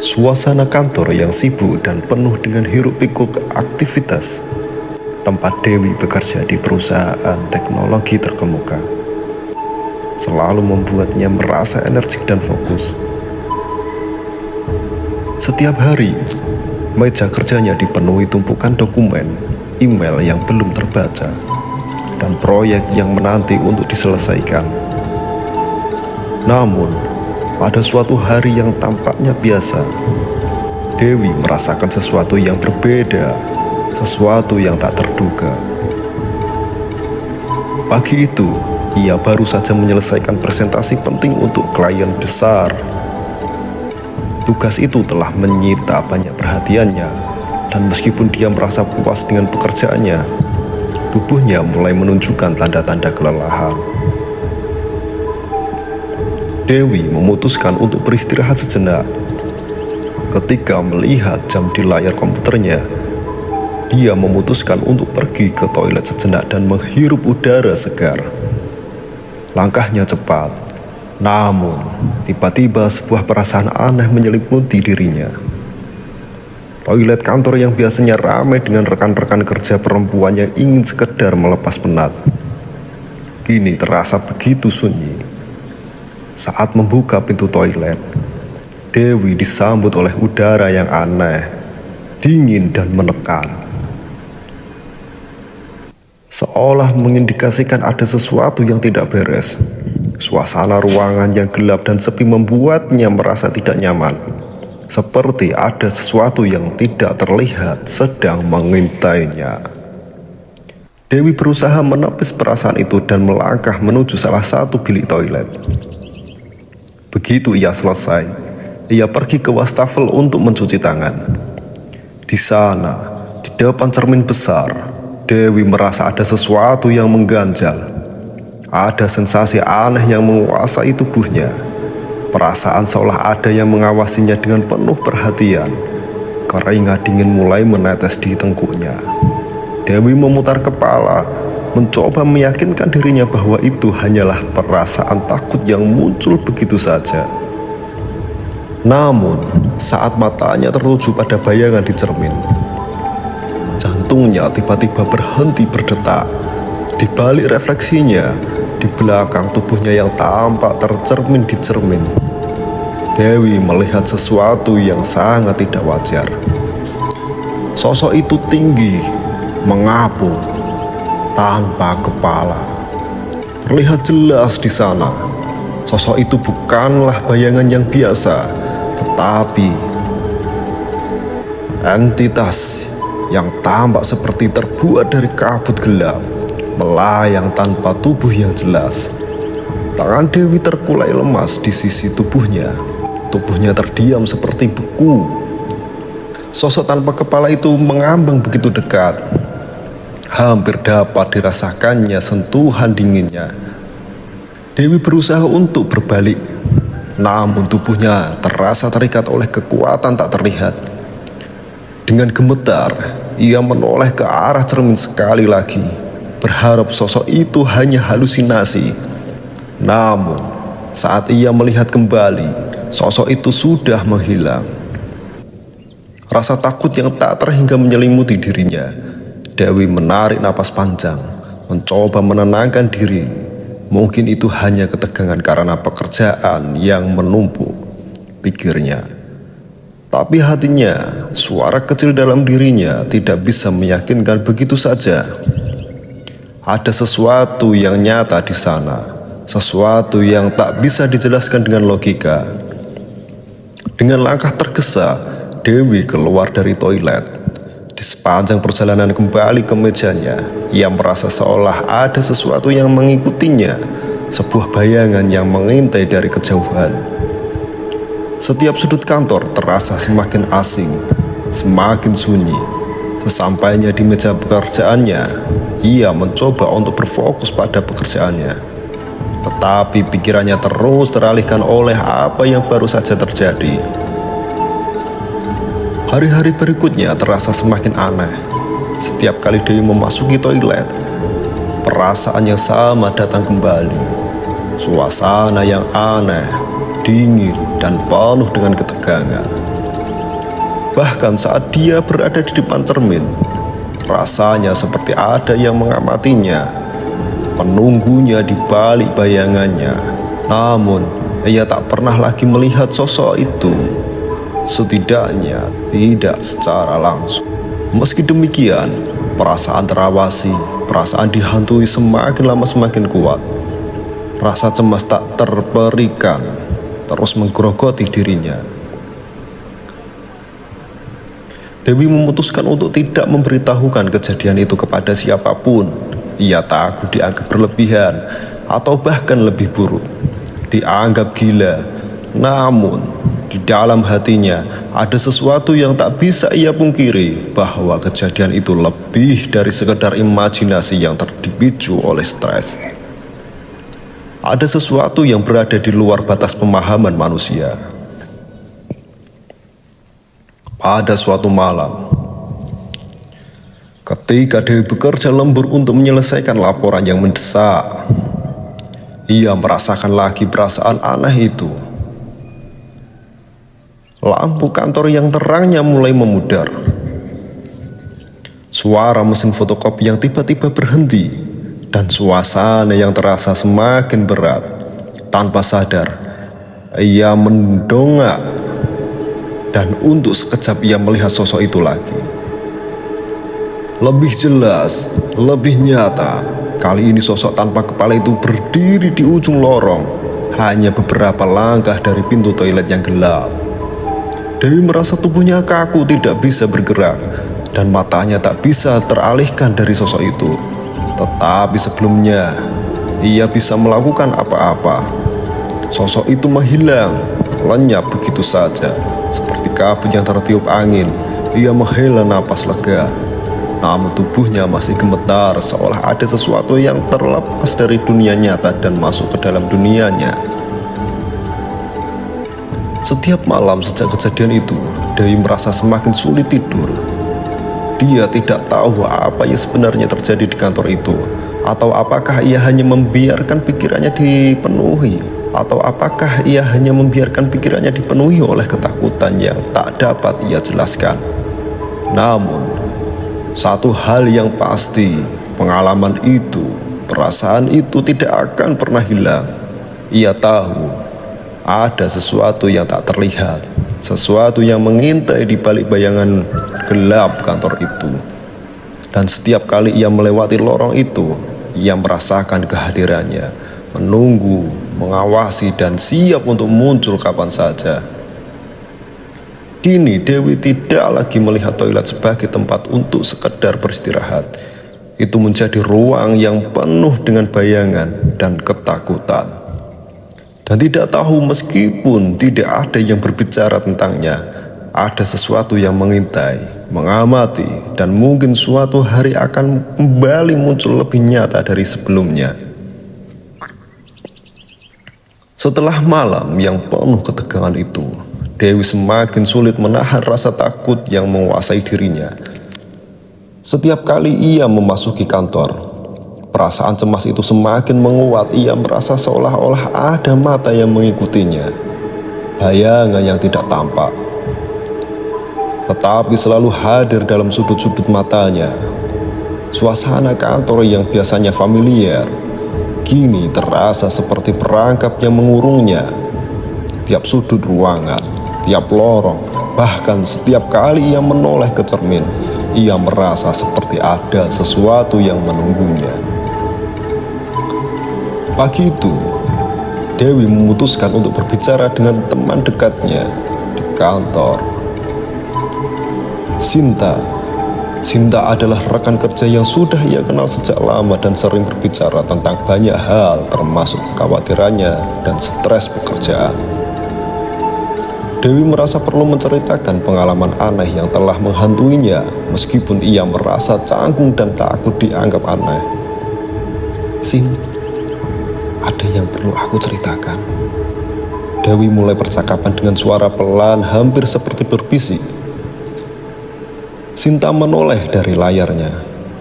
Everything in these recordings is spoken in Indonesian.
Suasana kantor yang sibuk dan penuh dengan hiruk-pikuk aktivitas tempat Dewi bekerja di perusahaan teknologi terkemuka selalu membuatnya merasa energik dan fokus. Setiap hari, meja kerjanya dipenuhi tumpukan dokumen, email yang belum terbaca, dan proyek yang menanti untuk diselesaikan. Namun, pada suatu hari yang tampaknya biasa, Dewi merasakan sesuatu yang berbeda, sesuatu yang tak terduga. Pagi itu, ia baru saja menyelesaikan presentasi penting untuk klien besar. Tugas itu telah menyita banyak perhatiannya, dan meskipun dia merasa puas dengan pekerjaannya, tubuhnya mulai menunjukkan tanda-tanda kelelahan. Dewi memutuskan untuk beristirahat sejenak. Ketika melihat jam di layar komputernya, dia memutuskan untuk pergi ke toilet sejenak dan menghirup udara segar. Langkahnya cepat, namun tiba-tiba sebuah perasaan aneh menyelimuti dirinya. Toilet kantor yang biasanya ramai dengan rekan-rekan kerja perempuan yang ingin sekedar melepas penat, kini terasa begitu sunyi. Saat membuka pintu toilet, Dewi disambut oleh udara yang aneh, dingin dan menekan. Seolah mengindikasikan ada sesuatu yang tidak beres. Suasana ruangan yang gelap dan sepi membuatnya merasa tidak nyaman. Seperti ada sesuatu yang tidak terlihat sedang mengintainya. Dewi berusaha menepis perasaan itu dan melangkah menuju salah satu bilik toilet. Begitu ia selesai, ia pergi ke wastafel untuk mencuci tangan. Di sana, di depan cermin besar, Dewi merasa ada sesuatu yang mengganjal. Ada sensasi aneh yang menguasai tubuhnya. Perasaan seolah ada yang mengawasinya dengan penuh perhatian. Keringat dingin mulai menetes di tengkuknya. Dewi memutar kepala, mencoba meyakinkan dirinya bahwa itu hanyalah perasaan takut yang muncul begitu saja. Namun, saat matanya tertuju pada bayangan di cermin, jantungnya tiba-tiba berhenti berdetak. Di balik refleksinya, di belakang tubuhnya yang tampak tercermin di cermin, Dewi melihat sesuatu yang sangat tidak wajar. Sosok itu tinggi, mengapung, tanpa kepala. Terlihat jelas di sana, sosok itu bukanlah bayangan yang biasa, tetapi entitas yang tampak seperti terbuat dari kabut gelap, melayang tanpa tubuh yang jelas. Tangan Dewi terkulai lemas di sisi tubuhnya. Tubuhnya terdiam seperti beku. Sosok tanpa kepala itu mengambang begitu dekat. Hampir dapat dirasakannya sentuhan dinginnya. Dewi berusaha untuk berbalik, namun tubuhnya terasa terikat oleh kekuatan tak terlihat. Dengan gemetar, ia menoleh ke arah cermin sekali lagi, berharap sosok itu hanya halusinasi. Namun, saat ia melihat kembali, sosok itu sudah menghilang. Rasa takut yang tak terhingga menyelimuti dirinya. Dewi menarik napas panjang, mencoba menenangkan diri. Mungkin itu hanya ketegangan karena pekerjaan yang menumpuk, pikirnya. Tapi hatinya, suara kecil dalam dirinya tidak bisa meyakinkan begitu saja. Ada sesuatu yang nyata di sana, sesuatu yang tak bisa dijelaskan dengan logika. Dengan langkah tergesa, Dewi keluar dari toilet. Di sepanjang perjalanan kembali ke mejanya, ia merasa seolah ada sesuatu yang mengikutinya, sebuah bayangan yang mengintai dari kejauhan. Setiap sudut kantor terasa semakin asing, semakin sunyi. Sesampainya di meja pekerjaannya, ia mencoba untuk berfokus pada pekerjaannya. Tetapi pikirannya terus teralihkan oleh apa yang baru saja terjadi. Hari-hari berikutnya terasa semakin aneh. Setiap kali Dewi memasuki toilet, perasaan yang sama datang kembali. Suasana yang aneh, dingin, dan penuh dengan ketegangan. Bahkan saat dia berada di depan cermin, rasanya seperti ada yang mengamatinya, menunggunya di balik bayangannya. Namun, ia tak pernah lagi melihat sosok itu, setidaknya tidak secara langsung. Meski demikian, perasaan terawasi, perasaan dihantui semakin lama semakin kuat. Rasa cemas tak terperikan terus menggerogoti dirinya. Dewi memutuskan untuk tidak memberitahukan kejadian itu kepada siapapun. Ia takut dianggap berlebihan atau bahkan lebih buruk, dianggap gila. Namun, di dalam hatinya ada sesuatu yang tak bisa ia pungkiri, bahwa kejadian itu lebih dari sekedar imajinasi yang terdipicu oleh stres. Ada sesuatu yang berada di luar batas pemahaman manusia. Pada suatu malam, ketika Dewi bekerja lembur untuk menyelesaikan laporan yang mendesak, ia merasakan lagi perasaan aneh itu. Lampu kantor yang terangnya mulai memudar. Suara mesin fotokopi yang tiba-tiba berhenti, dan suasana yang terasa semakin berat. Tanpa sadar, ia mendongak, dan untuk sekejap ia melihat sosok itu lagi. Lebih jelas, lebih nyata, kali ini sosok tanpa kepala itu berdiri di ujung lorong, hanya beberapa langkah dari pintu toilet yang gelap. Dewi merasa tubuhnya kaku, tidak bisa bergerak, dan matanya tak bisa teralihkan dari sosok itu. Tetapi sebelumnya, ia bisa melakukan apa-apa. Sosok itu menghilang, lenyap begitu saja. Seperti kabut yang tertiup angin, ia menghela napas lega. Namun tubuhnya masih gemetar, seolah ada sesuatu yang terlepas dari dunia nyata dan masuk ke dalam dunianya. Setiap malam sejak kejadian itu, Dewi merasa semakin sulit tidur. Dia tidak tahu apa yang sebenarnya terjadi di kantor itu, atau apakah ia hanya membiarkan pikirannya dipenuhi, atau apakah ia hanya membiarkan pikirannya dipenuhi oleh ketakutan yang tak dapat ia jelaskan. Namun, satu hal yang pasti, pengalaman itu, perasaan itu tidak akan pernah hilang. Ia tahu ada sesuatu yang tak terlihat, sesuatu yang mengintai di balik bayangan gelap kantor itu. Dan setiap kali ia melewati lorong itu, ia merasakan kehadirannya, menunggu, mengawasi, dan siap untuk muncul kapan saja. Kini Dewi tidak lagi melihat toilet sebagai tempat untuk sekedar beristirahat. Itu menjadi ruang yang penuh dengan bayangan dan ketakutan. Dan tidak tahu, meskipun tidak ada yang berbicara tentangnya, ada sesuatu yang mengintai, mengamati, dan mungkin suatu hari akan kembali muncul lebih nyata dari sebelumnya. Setelah malam yang penuh ketegangan itu, Dewi semakin sulit menahan rasa takut yang menguasai dirinya. Setiap kali ia memasuki kantor, perasaan cemas itu semakin menguat. Ia merasa seolah-olah ada mata yang mengikutinya, bayangan yang tidak tampak, tetapi selalu hadir dalam sudut-sudut matanya. Suasana kantor yang biasanya familiar kini terasa seperti perangkap yang mengurungnya. Tiap sudut ruangan, tiap lorong, bahkan setiap kali ia menoleh ke cermin, ia merasa seperti ada sesuatu yang menunggunya. Pagi itu, Dewi memutuskan untuk berbicara dengan teman dekatnya di kantor. Sinta adalah rekan kerja yang sudah ia kenal sejak lama dan sering berbicara tentang banyak hal, termasuk kekhawatirannya dan stres pekerjaan. Dewi merasa perlu menceritakan pengalaman aneh yang telah menghantuinya, meskipun ia merasa canggung dan takut dianggap aneh. "Sin, ada yang perlu aku ceritakan." Dewi mulai percakapan dengan suara pelan, hampir seperti berbisik. Sinta menoleh dari layarnya,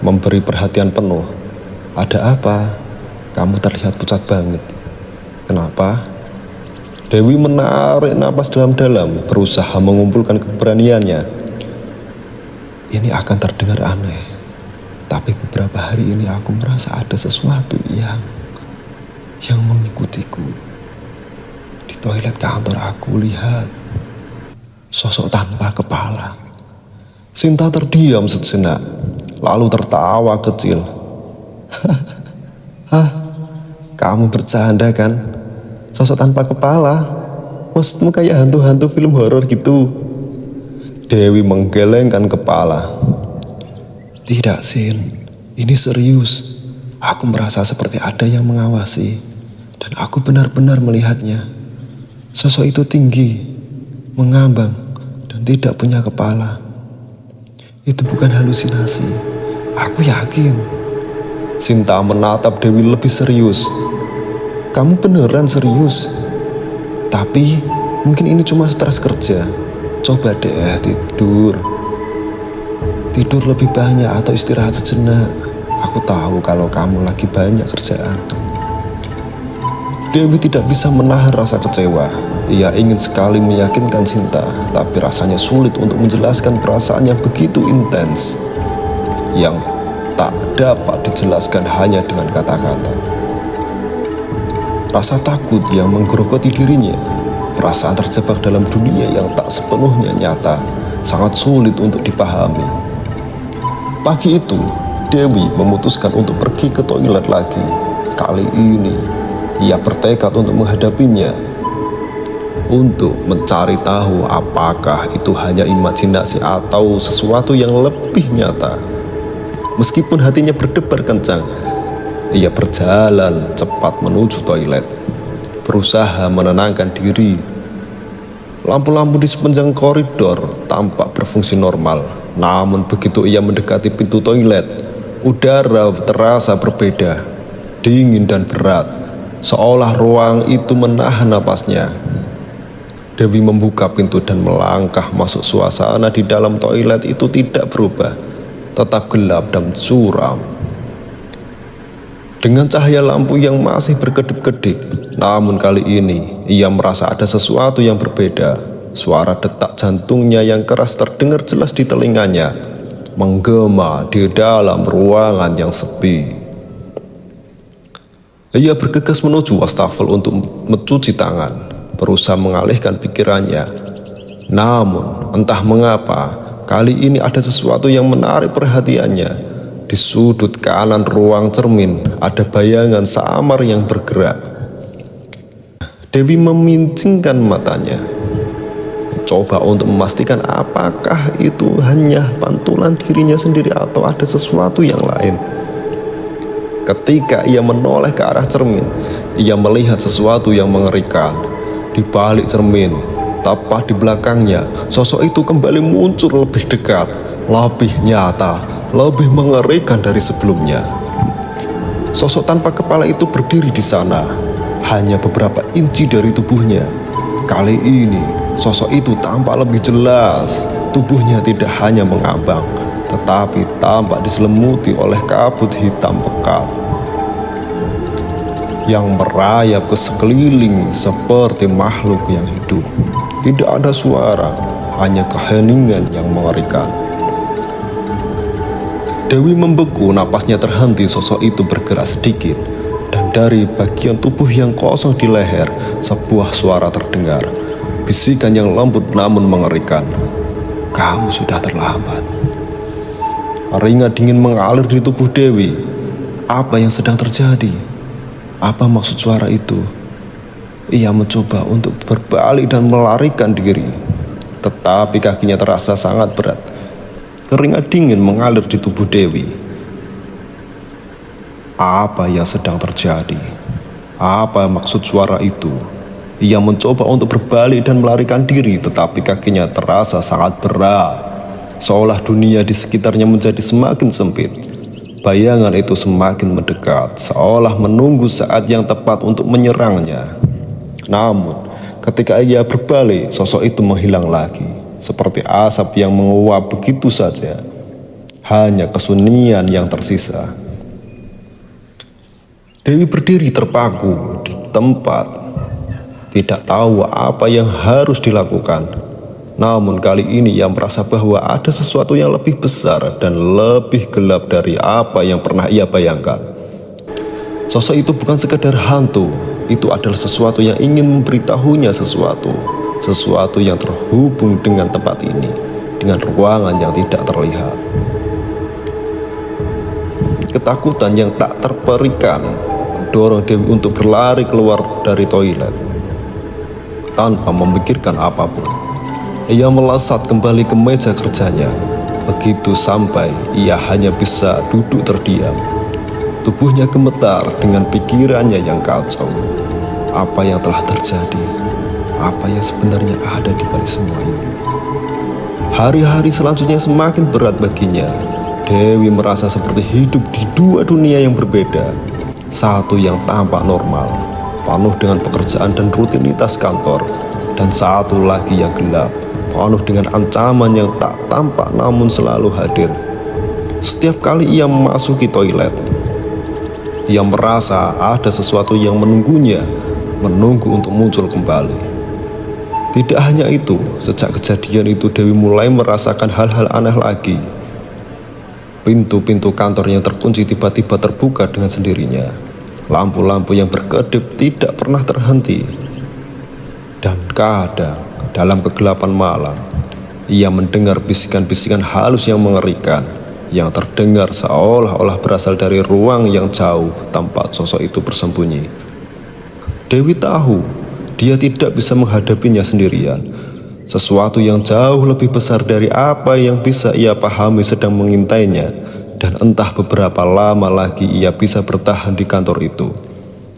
memberi perhatian penuh. "Ada apa? Kamu terlihat pucat banget. Kenapa?" Dewi menarik napas dalam-dalam, berusaha mengumpulkan keberaniannya. Ini akan terdengar aneh, tapi beberapa hari ini aku merasa ada sesuatu yang mengikutiku. Di toilet kantor aku lihat sosok tanpa kepala. Sinta terdiam sejenak, lalu tertawa kecil. Hah, kamu bercanda kan? Sosok tanpa kepala? Maksudmu kayak hantu-hantu film horor gitu? Dewi menggelengkan kepala. Tidak, Sin. Ini serius. Aku merasa seperti ada yang mengawasi. Dan aku benar-benar melihatnya. Sosok itu tinggi, mengambang, dan tidak punya kepala. Itu bukan halusinasi. Aku yakin. Sinta menatap Dewi lebih serius. Kamu beneran serius? Tapi mungkin ini cuma stres kerja. Coba deh tidur lebih banyak atau istirahat sejenak. Aku tahu kalau kamu lagi banyak kerjaan. Dewi tidak bisa menahan rasa kecewa. Ia ingin sekali meyakinkan Sinta, tapi rasanya sulit untuk menjelaskan perasaan yang begitu intens, yang tak dapat dijelaskan hanya dengan kata-kata. Rasa takut yang menggerogoti dirinya, perasaan terjebak dalam dunia yang tak sepenuhnya nyata, sangat sulit untuk dipahami. Pagi itu, Dewi memutuskan untuk pergi ke toilet lagi. Kali ini, ia bertekad untuk menghadapinya, untuk mencari tahu apakah itu hanya imajinasi atau sesuatu yang lebih nyata. Meskipun hatinya berdebar kencang, ia berjalan cepat menuju toilet, berusaha menenangkan diri. Lampu-lampu di sepanjang koridor tampak berfungsi normal. Namun begitu ia mendekati pintu toilet, udara terasa berbeda, dingin dan berat, seolah ruang itu menahan napasnya. Dewi membuka pintu dan melangkah masuk. Suasana di dalam toilet itu tidak berubah, tetap gelap dan suram. Dengan cahaya lampu yang masih berkedip-kedip, namun kali ini ia merasa ada sesuatu yang berbeda. Suara detak jantungnya yang keras terdengar jelas di telinganya, menggema di dalam ruangan yang sepi. Ia bergegas menuju wastafel untuk mencuci tangan, berusaha mengalihkan pikirannya. Namun entah mengapa, kali ini ada sesuatu yang menarik perhatiannya. Di sudut kanan ruang cermin ada bayangan samar yang bergerak. Dewi memincingkan matanya, coba untuk memastikan apakah itu hanya pantulan dirinya sendiri atau ada sesuatu yang lain. Ketika ia menoleh ke arah cermin, ia melihat sesuatu yang mengerikan. Di balik cermin, tepat di belakangnya, sosok itu kembali muncul lebih dekat, lebih nyata, lebih mengerikan dari sebelumnya. Sosok tanpa kepala itu berdiri di sana, hanya beberapa inci dari tubuhnya. Kali ini, sosok itu tampak lebih jelas. Tubuhnya tidak hanya mengambang, tetapi tampak diselimuti oleh kabut hitam pekat yang merayap ke sekeliling seperti makhluk yang hidup. Tidak ada suara, hanya keheningan yang mengerikan. Dewi membeku, napasnya terhenti. Sosok itu bergerak sedikit, dan dari bagian tubuh yang kosong di leher, sebuah suara terdengar. Bisikan yang lembut namun mengerikan. Kamu sudah terlambat. Keringat dingin mengalir di tubuh Dewi. Apa yang sedang terjadi? Apa maksud suara itu? Ia mencoba untuk berbalik dan melarikan diri, tetapi kakinya terasa sangat berat. Keringat dingin mengalir di tubuh Dewi. Apa yang sedang terjadi? Apa maksud suara itu? Ia mencoba untuk berbalik dan melarikan diri, tetapi kakinya terasa sangat berat, seolah dunia di sekitarnya menjadi semakin sempit. Bayangan itu semakin mendekat, seolah menunggu saat yang tepat untuk menyerangnya. Namun, ketika ia berbalik, sosok itu menghilang lagi, seperti asap yang menguap begitu saja. Hanya kesunyian yang tersisa. Dewi berdiri terpaku di tempat, tidak tahu apa yang harus dilakukan. Namun kali ini ia merasa bahwa ada sesuatu yang lebih besar dan lebih gelap dari apa yang pernah ia bayangkan. Sosok itu bukan sekedar hantu, itu adalah sesuatu yang ingin memberitahunya sesuatu yang terhubung dengan tempat ini, dengan ruangan yang tidak terlihat. Ketakutan yang tak terperikan mendorong Dewi untuk berlari keluar dari toilet. Tanpa memikirkan apapun, ia melesat kembali ke meja kerjanya. Begitu sampai, ia hanya bisa duduk terdiam. Tubuhnya gemetar dengan pikirannya yang kacau. Apa yang telah terjadi? Apa yang sebenarnya ada di balik semua ini? Hari-hari selanjutnya semakin berat baginya. Dewi merasa seperti hidup di dua dunia yang berbeda. Satu yang tampak normal, penuh dengan pekerjaan dan rutinitas kantor, dan satu lagi yang gelap, penuh dengan ancaman yang tak tampak namun selalu hadir. Setiap kali ia memasuki toilet, ia merasa ada sesuatu yang menunggunya, menunggu untuk muncul kembali. Tidak hanya itu, sejak kejadian itu Dewi mulai merasakan hal-hal aneh lagi. Pintu-pintu kantor yang terkunci tiba-tiba terbuka dengan sendirinya. Lampu-lampu yang berkedip tidak pernah terhenti. Dan kadang dalam kegelapan malam, ia mendengar bisikan-bisikan halus yang mengerikan, yang terdengar seolah-olah berasal dari ruang yang jauh tempat sosok itu bersembunyi. Dewi tahu dia tidak bisa menghadapinya sendirian. Sesuatu yang jauh lebih besar dari apa yang bisa ia pahami sedang mengintainya, dan entah beberapa lama lagi ia bisa bertahan di kantor itu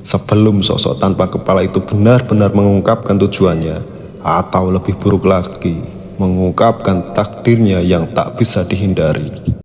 sebelum sosok tanpa kepala itu benar-benar mengungkapkan tujuannya, atau lebih buruk lagi, mengungkapkan takdirnya yang tak bisa dihindari.